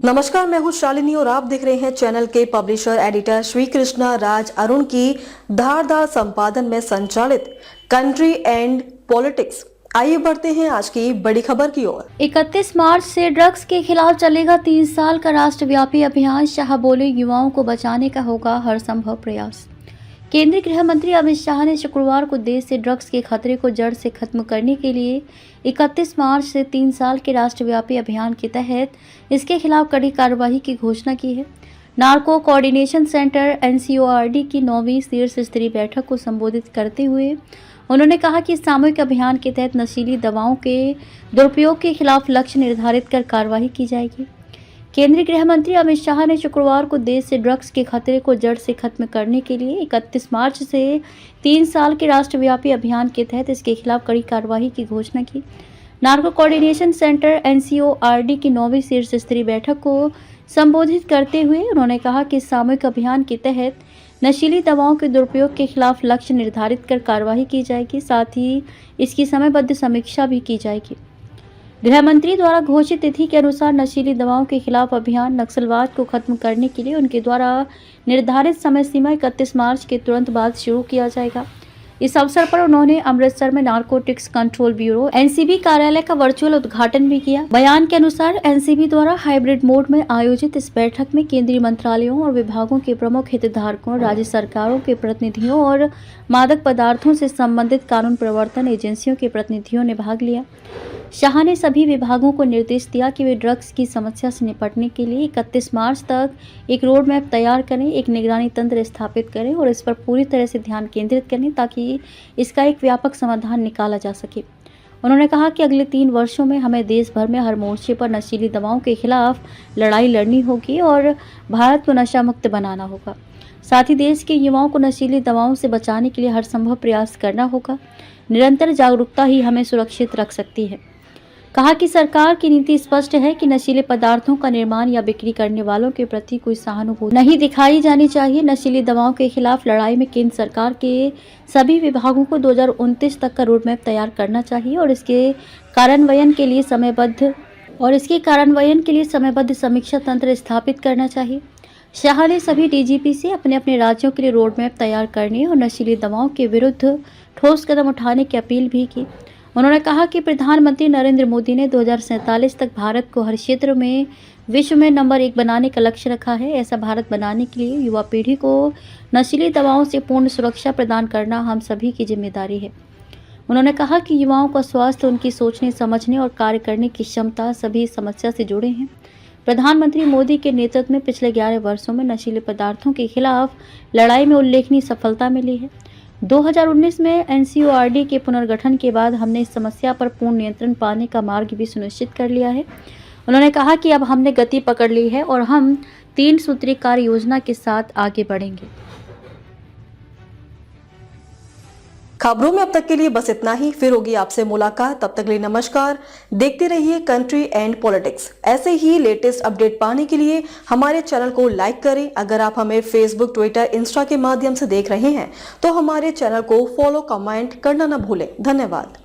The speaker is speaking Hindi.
नमस्कार, मैं हूं शालिनी और आप देख रहे हैं चैनल के पब्लिशर एडिटर श्री कृष्णा राज अरुण की धारदार संपादन में संचालित कंट्री एंड पॉलिटिक्स। आइए बढ़ते हैं आज की बड़ी खबर की ओर। 31 मार्च से ड्रग्स के खिलाफ चलेगा 3 साल का राष्ट्रव्यापी अभियान। शाह बोले, युवाओं को बचाने का होगा हर संभव प्रयास। केंद्रीय गृह मंत्री अमित शाह ने शुक्रवार को देश से ड्रग्स के खतरे को जड़ से खत्म करने के लिए 31 मार्च से 3 साल के राष्ट्रव्यापी अभियान के तहत इसके खिलाफ कड़ी कार्रवाई की घोषणा की है। नार्को कोऑर्डिनेशन सेंटर NCORD की 9वीं शीर्ष स्तरीय बैठक को संबोधित करते हुए उन्होंने कहा कि सामूहिक अभियान के तहत नशीली दवाओं के दुरुपयोग के खिलाफ लक्ष्य निर्धारित कर कार्रवाई की जाएगी। केंद्रीय गृह मंत्री अमित शाह ने शुक्रवार को देश से ड्रग्स के खतरे को जड़ से खत्म करने के लिए 31 मार्च से 3 साल के राष्ट्रव्यापी अभियान के तहत इसके खिलाफ कड़ी कार्रवाई की घोषणा की। नार्को कोऑर्डिनेशन सेंटर NCORD की 9वीं शीर्ष स्तरीय बैठक को संबोधित करते हुए उन्होंने कहा कि सामूहिक अभियान के तहत नशीली दवाओं के दुरुपयोग के खिलाफ लक्ष्य निर्धारित कर कार्रवाई की जाएगी, साथ ही इसकी समयबद्ध समीक्षा भी की जाएगी। गृह मंत्री द्वारा घोषित तिथि के अनुसार नशीली दवाओं के खिलाफ अभियान नक्सलवाद को खत्म करने के लिए उनके द्वारा निर्धारित समय सीमा 31 मार्च के तुरंत बाद शुरू किया जाएगा। इस अवसर पर उन्होंने अमृतसर में नारकोटिक्स कंट्रोल ब्यूरो NCB कार्यालय का वर्चुअल उद्घाटन भी किया। बयान के अनुसार NCB द्वारा हाइब्रिड मोड में आयोजित इस बैठक में केंद्रीय मंत्रालयों और विभागों के प्रमुख हितधारकों, राज्य सरकारों के प्रतिनिधियों और मादक पदार्थों से संबंधित कानून प्रवर्तन एजेंसियों के प्रतिनिधियों ने भाग लिया। शाह ने सभी विभागों को निर्देश दिया कि वे ड्रग्स की समस्या से निपटने के लिए 31 मार्च तक एक रोड मैप तैयार करें, एक निगरानी तंत्र स्थापित करें और इस पर पूरी तरह से ध्यान केंद्रित करें ताकि इसका एक व्यापक समाधान निकाला जा सके। उन्होंने कहा कि अगले 3 वर्षों में हमें देश भर में हर मोर्चे पर नशीली दवाओं के खिलाफ लड़ाई लड़नी होगी और भारत को नशा मुक्त बनाना होगा। साथ ही देश के युवाओं को नशीली दवाओं से बचाने के लिए हर संभव प्रयास करना होगा। निरंतर जागरूकता ही हमें सुरक्षित रख सकती है। कहा कि सरकार की नीति स्पष्ट है कि नशीले पदार्थों का निर्माण या बिक्री करने वालों के प्रति कोई सहानुभूति नहीं दिखाई जानी चाहिए। नशीली दवाओं के खिलाफ लड़ाई में केंद्र सरकार के सभी विभागों को 2029 तक का रोड मैप तैयार करना चाहिए और इसके कार्यान्वयन के लिए समयबद्ध समीक्षा तंत्र स्थापित करना चाहिए। शाह ने सभी DGP से अपने अपने राज्यों के लिए रोड मैप तैयार करने और नशीली दवाओं के विरुद्ध ठोस कदम उठाने की अपील भी की। उन्होंने कहा कि प्रधानमंत्री नरेंद्र मोदी ने 2047 तक भारत को हर क्षेत्र में विश्व में नंबर 1 बनाने का लक्ष्य रखा है। ऐसा भारत बनाने के लिए युवा पीढ़ी को नशीली दवाओं से पूर्ण सुरक्षा प्रदान करना हम सभी की जिम्मेदारी है। उन्होंने कहा कि युवाओं का स्वास्थ्य, उनकी सोचने, समझने और कार्य करने की क्षमता सभी समस्या से जुड़े हैं। प्रधानमंत्री मोदी के नेतृत्व में पिछले 11 वर्षों में नशीले पदार्थों के खिलाफ लड़ाई में उल्लेखनीय सफलता मिली है। 2019 में NCORD के पुनर्गठन के बाद हमने इस समस्या पर पूर्ण नियंत्रण पाने का मार्ग भी सुनिश्चित कर लिया है। उन्होंने कहा कि अब हमने गति पकड़ ली है और हम 3 सूत्री कार्य योजना के साथ आगे बढ़ेंगे। खबरों में अब तक के लिए बस इतना ही। फिर होगी आपसे मुलाकात, तब तक के लिए नमस्कार। देखते रहिए कंट्री एंड पॉलिटिक्स। ऐसे ही लेटेस्ट अपडेट पाने के लिए हमारे चैनल को लाइक करें। अगर आप हमें फेसबुक, ट्विटर, इंस्टा के माध्यम से देख रहे हैं तो हमारे चैनल को फॉलो, कमेंट करना न भूलें। धन्यवाद।